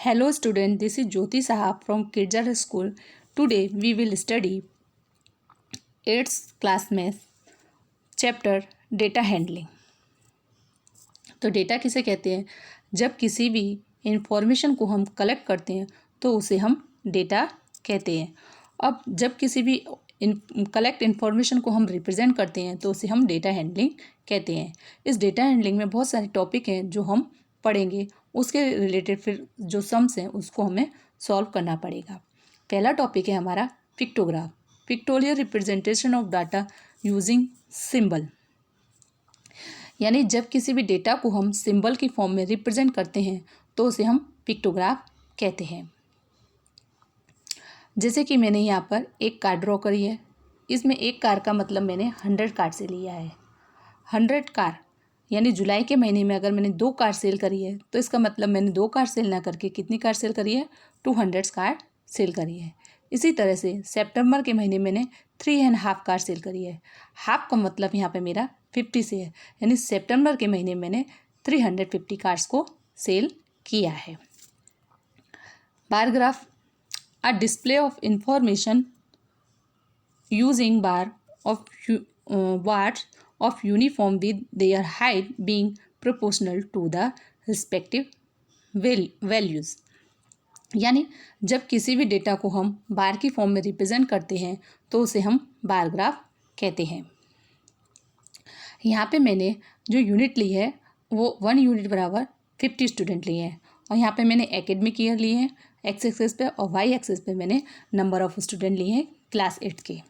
Hello student, this is Jyoti Saha from Kirjar School. Today we will study 8th class math chapter data handling. तो data किसे कहते हैं? जब किसी भी इंफॉर्मेशन को हम कलेक्ट करते हैं तो उसे हम डेटा कहते हैं। अब जब किसी भी कलेक्ट इन्फॉर्मेशन को हम रिप्रेजेंट करते हैं तो उसे हम डेटा हैंडलिंग कहते हैं। इस डेटा हैंडलिंग में बहुत सारे टॉपिक हैं जो हम पढ़ेंगे, उसके रिलेटेड फिर जो सम्स हैं उसको हमें सॉल्व करना पड़ेगा। पहला टॉपिक है हमारा pictograph, pictorial representation of data using symbol. यानी जब किसी भी डेटा को हम सिंबल की फॉर्म में रिप्रेजेंट करते हैं तो उसे हम पिक्टोग्राफ कहते हैं। जैसे कि मैंने यहाँ पर एक कार्ड ड्रॉ करी है, इसमें एक कार का मतलब मैंने 100 कार्ड से लिया है। 100 कार यानी जुलाई के महीने में अगर मैंने 2 कार सेल करी है तो इसका मतलब मैंने 2 कार सेल ना करके कितनी कार सेल करी है? 200 कार सेल करी है। इसी तरह से सितंबर के महीने मैंने 3.5 कार सेल करी है। हाफ का मतलब यहाँ पे मेरा 50 से है, यानी सितंबर के महीने मैंने 350 कार्स को सेल किया है। Bar graph, a display of information using bar of bars of uniform with their height being proportional to the respective values। यानी जब किसी भी डेटा को हम बार की फॉर्म में रिप्रेजेंट करते हैं तो उसे हम बार ग्राफ कहते हैं। यहाँ पे मैंने जो यूनिट ली है वो 1 यूनिट बराबर 50 स्टूडेंट लिए हैं, और यहाँ पे मैंने एकेडमिक ईयर लिए हैं एक्स एक्सेस पे, और वाई एक्सेस पे मैंने नंबर ऑफ स्टूडेंट लिए हैं क्लास 8 के।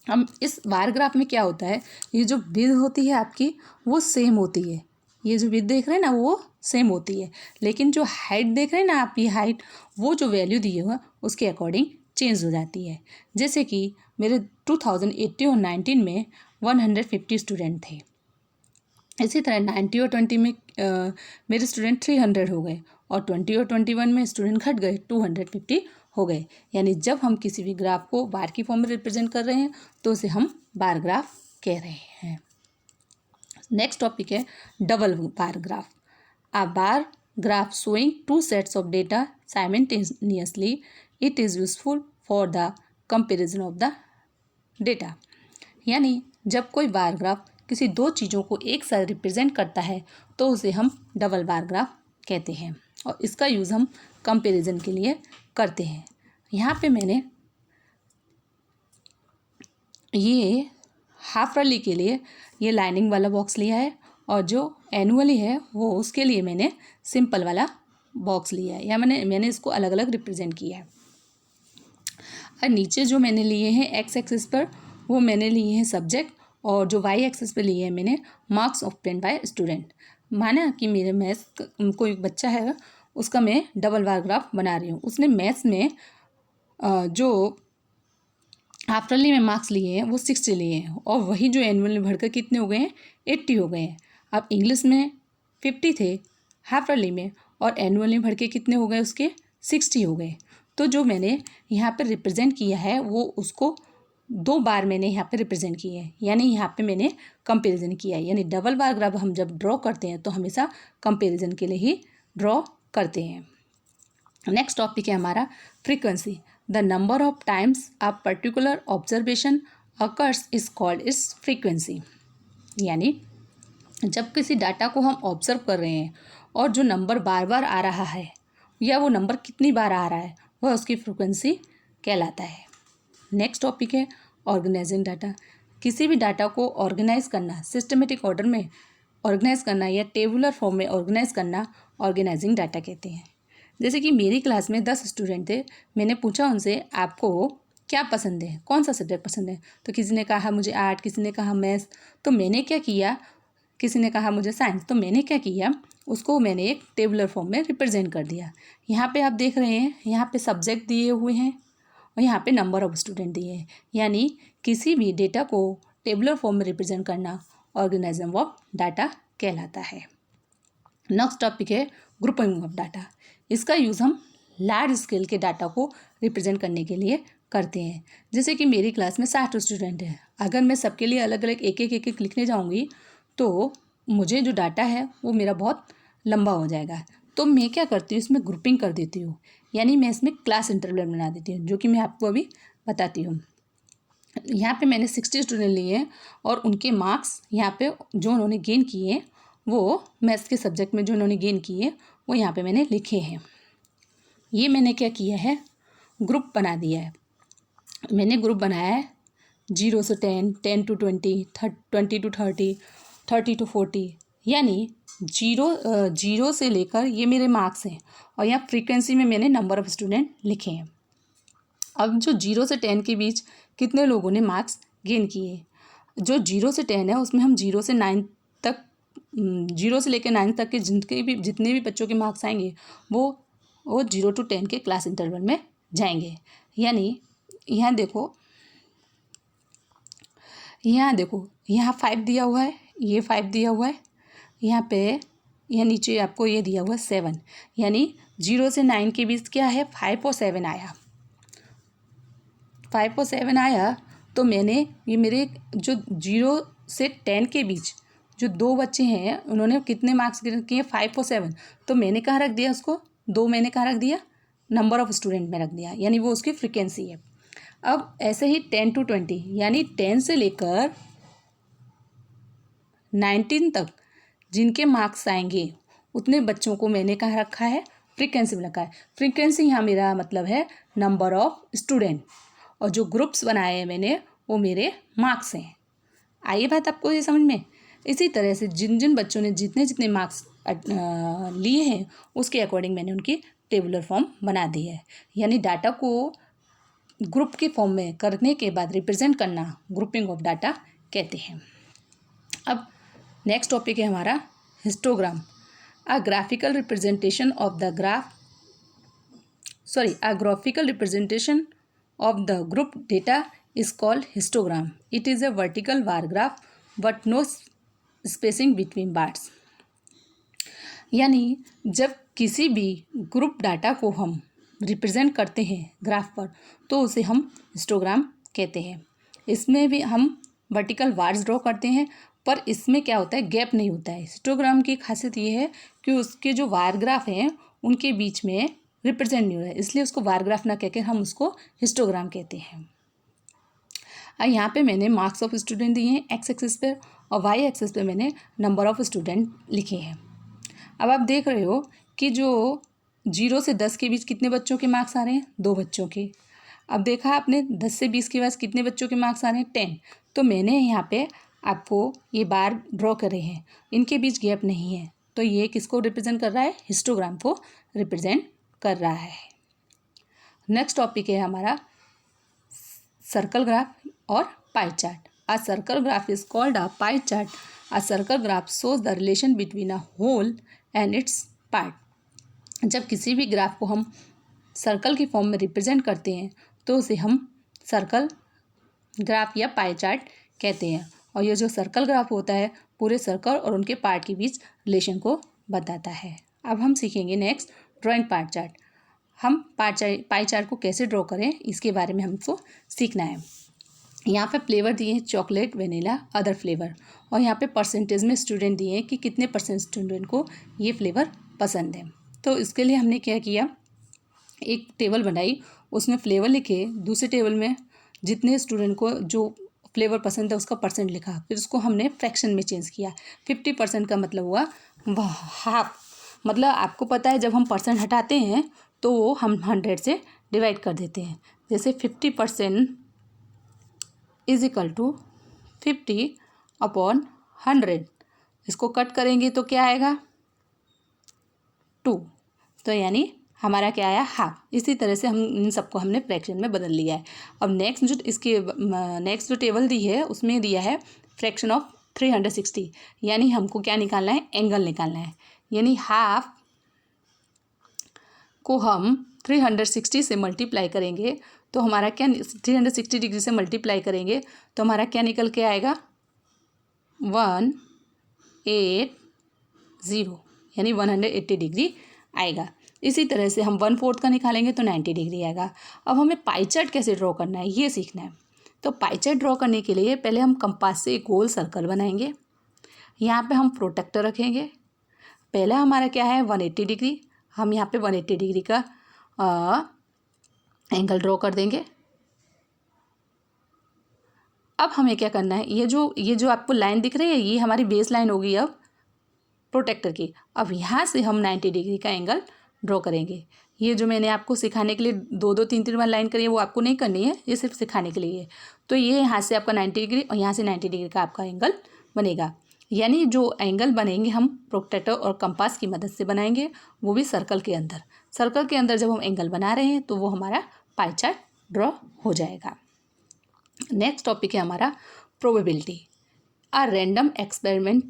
हम इस बार ग्राफ में क्या होता है, ये जो विड्थ होती है आपकी वो सेम होती है, ये जो विड्थ देख रहे हैं ना वो सेम होती है, लेकिन जो हाइट देख रहे हैं ना आप, ये हाइट वो जो वैल्यू दी हुआ उसके अकॉर्डिंग चेंज हो जाती है। जैसे कि मेरे 2018 और 19 में 150 स्टूडेंट थे, इसी तरह 90 और 20 में मेरे स्टूडेंट 300 हो गए, और 20 और 21 में स्टूडेंट घट गए, 250 हो गए। यानी जब हम किसी भी ग्राफ को बार की फॉर्म में रिप्रेजेंट कर रहे हैं तो उसे हम बार ग्राफ कह रहे हैं। नेक्स्ट टॉपिक है double bar graph, a bar graph showing 2 sets of data simultaneously, it is useful for the comparison of the data. यानी जब कोई बार ग्राफ किसी 2 चीज़ों को एक साथ रिप्रेजेंट करता है तो उसे हम डबल बार ग्राफ कहते हैं, और इसका यूज़ हम कंपैरिजन के लिए करते हैं। यहाँ पे मैंने ये हाफ ईयरली के लिए ये लाइनिंग वाला बॉक्स लिया है, और जो एनुअली है वो उसके लिए मैंने सिंपल वाला बॉक्स लिया है, या मैंने इसको अलग अलग रिप्रेजेंट किया है। और नीचे जो मैंने लिए हैं एक्स एक्सिस पर वो मैंने लिए हैं सब्जेक्ट, और जो वाई एक्सिस पे लिए हैं मैंने मार्क्स ऑब्टेन्ड बाय स्टूडेंट। माना कि मेरे मैथ्स कोई बच्चा है उसका मैं डबल बार ग्राफ बना रही हूँ, उसने मैथ्स में जो हाफ ईयरली में मार्क्स लिए हैं वो 60 लिए हैं, और वही जो एनुअल में बढ़कर कितने हो गए हैं? 80 हो गए हैं। अब इंग्लिश में 50 थे हाफ ईयरली में, और एनुअल में बढ़ के कितने हो गए उसके? 60 हो गए। तो जो मैंने यहाँ पर रिप्रेजेंट किया है वो उसको 2 बार मैंने यहाँ पे रिप्रेजेंट किए हैं, यानी यहाँ पे मैंने कंपैरिजन किया है। यानी डबल बार ग्राफ हम जब ड्रॉ करते हैं तो हमेशा कंपैरिजन के लिए ही ड्रॉ करते हैं। नेक्स्ट टॉपिक है हमारा frequency, the number of times a particular observation occurs is called its frequency. यानी जब किसी डाटा को हम ऑब्जर्व कर रहे हैं और जो नंबर बार बार आ रहा है या वो नंबर कितनी बार आ रहा है वह उसकी फ्रीक्वेंसी कहलाता है। नेक्स्ट टॉपिक है ऑर्गेनाइजिंग डाटा, किसी भी डाटा को ऑर्गेनाइज करना, सिस्टमेटिक ऑर्डर में ऑर्गेनाइज करना या टेबुलर फॉर्म में ऑर्गेनाइज करना ऑर्गेनाइजिंग डाटा कहते हैं। जैसे कि मेरी क्लास में 10 स्टूडेंट थे, मैंने पूछा उनसे आपको क्या पसंद है, कौन सा सब्जेक्ट पसंद है, तो किसी ने कहा मुझे आर्ट, किसी ने कहा मैथ्स, तो मैंने क्या किया, किसी ने कहा मुझे साइंस, तो मैंने क्या किया उसको मैंने एक टेबुलर फॉर्म में रिप्रेजेंट कर दिया। यहाँ पे आप देख रहे हैं यहाँ पे सब्जेक्ट दिए हुए हैं और यहाँ पे नंबर ऑफ स्टूडेंट दिए हैं, यानी किसी भी डेटा को टेबुलर फॉर्म में रिप्रेजेंट करना ऑर्गेनाइज्म ऑफ डाटा कहलाता है। नेक्स्ट टॉपिक है ग्रुपिंग ऑफ डाटा, इसका यूज़ हम लार्ज स्केल के डाटा को रिप्रेजेंट करने के लिए करते हैं। जैसे कि मेरी क्लास में 60 स्टूडेंट हैं, अगर मैं सबके लिए अलग अलग एक एक लिखने जाऊँगी तो मुझे जो डाटा है वो मेरा बहुत लंबा हो जाएगा। तो मैं क्या करती हूँ, इसमें ग्रुपिंग कर देती हूँ, यानी मैं इसमें क्लास इंटरवल बना देती हूँ, जो कि मैं आपको अभी बताती हूँ। यहाँ पे मैंने 60 स्टूडेंट लिए हैं और उनके मार्क्स यहाँ पे जो उन्होंने गेन किए हैं, वो मैथ्स के सब्जेक्ट में जो उन्होंने गेन किए वो यहाँ पे मैंने लिखे हैं। ये मैंने क्या किया है, ग्रुप बना दिया है। मैंने ग्रुप बनाया है 0 से 10, 10 to 20, 20 to 30, 30 to 40, यानी जीरो से लेकर ये मेरे मार्क्स हैं और यहाँ फ्रीक्वेंसी में मैंने नंबर ऑफ़ स्टूडेंट लिखे हैं। अब जो 0 से 10 के बीच कितने लोगों ने मार्क्स गेन किए, जो 0 से 10 है उसमें हम 0 से 9 तक, 0 से लेकर 9 तक के जितने भी बच्चों के मार्क्स आएंगे वो 0 to 10 के क्लास इंटरवल में जाएंगे। यानी यहाँ देखो यहाँ 5 दिया हुआ है, ये 5 दिया हुआ है, यहाँ पे यहाँ नीचे आपको ये दिया हुआ है 7, यानी 0 से 9 के बीच क्या है, 5 और 7 आया। 5 और 7 आया तो मैंने ये मेरे जो 0 से 10 के बीच जो 2 बच्चे हैं उन्होंने कितने मार्क्स किए, 5 और 7, तो मैंने कहाँ रख दिया उसको, 2 मैंने कहाँ रख दिया, नंबर ऑफ़ स्टूडेंट में रख दिया, यानी वो उसकी फ्रीक्वेंसी है। अब ऐसे ही 10 to 20, यानी 10 से लेकर 19 तक जिनके मार्क्स आएंगे उतने बच्चों को मैंने कहाँ रखा है, फ्रीक्वेंसी में रखा है। फ्रीक्वेंसी यहाँ मेरा मतलब है नंबर ऑफ़ स्टूडेंट, और जो ग्रुप्स बनाए हैं मैंने वो मेरे मार्क्स हैं। आइए बात आपको ये समझ में। इसी तरह से जिन जिन बच्चों ने जितने जितने मार्क्स लिए हैं उसके अकॉर्डिंग मैंने उनकी टेबुलर फॉर्म बना दी है। यानी डाटा को ग्रुप के फॉर्म में करने के बाद रिप्रेजेंट करना ग्रुपिंग ऑफ डाटा कहते हैं। अब नेक्स्ट टॉपिक है हमारा histogram. A graphical representation of the graphical representation of the group data is called histogram. It is a vertical bar graph but no spacing between bars. यानी जब किसी भी group data को हम रिप्रेजेंट करते हैं ग्राफ पर तो उसे हम हिस्टोग्राम कहते हैं। इसमें भी हम वर्टिकल बार्स ड्रॉ करते हैं, पर इसमें क्या होता है, गैप नहीं होता है। हिस्टोग्राम की खासियत ये है कि उसके जो वायर ग्राफ हैं उनके बीच में रिप्रेजेंट नहीं हो रहा है, इसलिए उसको वायर ग्राफ ना कहकर हम उसको हिस्टोग्राम कहते हैं। यहाँ पे मैंने मार्क्स ऑफ स्टूडेंट दिए हैं एक्स एक्सिस पे और वाई एक्सिस पे मैंने नंबर ऑफ़ स्टूडेंट लिखे हैं। अब आप देख रहे हो कि जो 0 से 10 के बीच कितने बच्चों के मार्क्स आ रहे हैं, 2 बच्चों के। अब देखा आपने 10 से 20 के बाद कितने बच्चों के मार्क्स आ रहे हैं, 10। तो मैंने यहाँ पे आपको ये बार ड्रॉ करे हैं, इनके बीच गैप नहीं है, तो ये किसको रिप्रेजेंट कर रहा है, हिस्टोग्राम को रिप्रेजेंट कर रहा है। नेक्स्ट टॉपिक है हमारा सर्कल ग्राफ और pie chart. A circle graph is called a pie chart. A circle graph shows the relation between a whole and its part. जब किसी भी ग्राफ को हम सर्कल की फॉर्म में रिप्रेजेंट करते हैं तो उसे हम सर्कल ग्राफ या पाई चार्ट कहते हैं। और ये जो सर्कल ग्राफ होता है पूरे सर्कल और उनके पार्ट के बीच रिलेशन को बताता है। अब हम सीखेंगे नेक्स्ट ड्राइंग पाई चार्ट। हम पाई चार्ट को कैसे ड्रॉ करें इसके बारे में हमको सीखना है। यहाँ पे फ्लेवर दिए हैं चॉकलेट, वेनिला, अदर फ्लेवर, और यहाँ पे परसेंटेज में स्टूडेंट दिए हैं कि कितने % स्टूडेंट को ये फ्लेवर पसंद है। तो इसके लिए हमने क्या किया, एक टेबल बनाई, उसमें फ्लेवर लिखे, दूसरे टेबल में जितने स्टूडेंट को जो फ्लेवर पसंद है उसका % लिखा, फिर उसको हमने फ्रैक्शन में चेंज किया। 50% का मतलब हुआ हाफ, मतलब आपको पता है जब हम % हटाते हैं तो वो हम 100 से डिवाइड कर देते हैं। जैसे 50% इज इक्वल टू 50/100। इसको कट करेंगे तो क्या आएगा, 2। तो यानी हमारा क्या आया, हाफ। इसी तरह से हम इन सबको हमने फ्रैक्शन में बदल लिया है। अब नेक्स्ट जो टेबल दी है उसमें दिया है फ्रैक्शन ऑफ 360, यानी हमको क्या निकालना है, एंगल निकालना है। यानी हाफ को हम 360 से मल्टीप्लाई करेंगे तो हमारा क्या, 360 डिग्री से मल्टीप्लाई करेंगे तो हमारा क्या निकल के आएगा, 180, यानी 180 डिग्री आएगा। इसी तरह से हम 1/4 का निकालेंगे तो 90 डिग्री आएगा। अब हमें पाई चार्ट कैसे ड्रॉ करना है ये सीखना है। तो पाई चार्ट ड्रॉ करने के लिए पहले हम कंपास से एक गोल सर्कल बनाएंगे। यहाँ पे हम प्रोटेक्टर रखेंगे, पहला हमारा क्या है 180 डिग्री, हम यहाँ पे 180 डिग्री का एंगल ड्रॉ कर देंगे। अब हमें क्या करना है, ये जो आपको लाइन दिख रही है ये हमारी बेस लाइन होगी अब प्रोटेक्टर की। अब यहाँ से हम 90 डिग्री का एंगल ड्रॉ करेंगे। ये जो मैंने आपको सिखाने के लिए 2-2 3-3 बार लाइन करी है वो आपको नहीं करनी है, ये सिर्फ सिखाने के लिए है। तो ये यहाँ से आपका 90 डिग्री और यहाँ से 90 डिग्री का आपका एंगल बनेगा। यानी जो एंगल बनेंगे हम प्रोटेक्टर और कंपास की मदद से बनाएंगे, वो भी सर्कल के अंदर। सर्कल के अंदर जब हम एंगल बना रहे हैं तो वो हमारा पाई चार्ट ड्रॉ हो जाएगा। नेक्स्ट टॉपिक है हमारा probability. A random experiment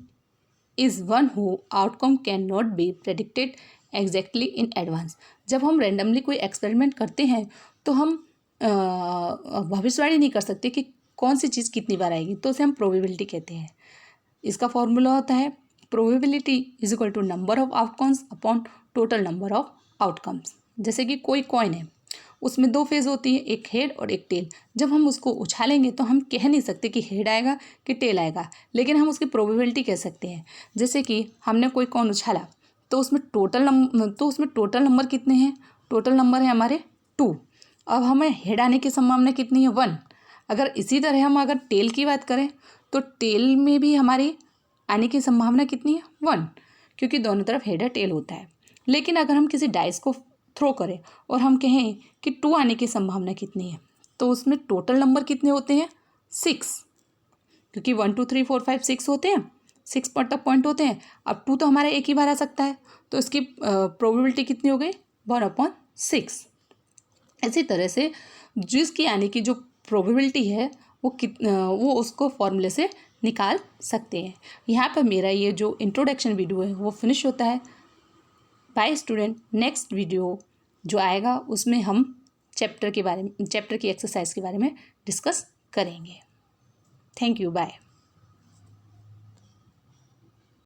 is one who outcome can not be predicted exactly in advance. जब हम रैंडमली कोई एक्सपेरिमेंट करते हैं तो हम भविष्यवाणी नहीं कर सकते कि कौन सी चीज़ कितनी बार आएगी, तो उसे हम प्रोबेबिलिटी कहते हैं। इसका फॉर्मूला होता है probability is equal to number of outcomes upon total number of outcomes. जैसे कि कोई कॉइन है, उसमें 2 फेज़ होती है, एक हेड और एक टेल। जब हम उसको उछालेंगे तो हम कह नहीं सकते कि हेड आएगा कि टेल आएगा, लेकिन हम उसकी प्रोबेबिलिटी कह सकते हैं। जैसे कि हमने कोई कॉइन उछाला तो उसमें टोटल नंबर कितने हैं, टोटल नंबर है हमारे 2। अब हमें हेड आने की संभावना कितनी है 1। अगर इसी तरह हम अगर टेल की बात करें तो टेल में भी हमारी आने की संभावना कितनी है 1, क्योंकि दोनों तरफ हेड और टेल होता है। लेकिन अगर हम किसी डाइस को थ्रो करें और हम कहें कि 2 आने की संभावना कितनी है, तो उसमें टोटल नंबर कितने होते हैं 6, क्योंकि 1 2 3 4 5 6 होते हैं, 6 पॉइंट होते हैं। अब 2 तो हमारा एक ही बार आ सकता है, तो इसकी प्रोबेबिलिटी कितनी हो गई 1/6। इसी तरह से जिसकी आने की जो प्रोबेबिलिटी है वो उसको फॉर्मूले से निकाल सकते हैं। यहाँ पर मेरा ये जो इंट्रोडक्शन वीडियो है वो फिनिश होता है। बाय स्टूडेंट, नेक्स्ट वीडियो जो आएगा उसमें हम चैप्टर की एक्सरसाइज के बारे में डिस्कस करेंगे। Thank you, bye.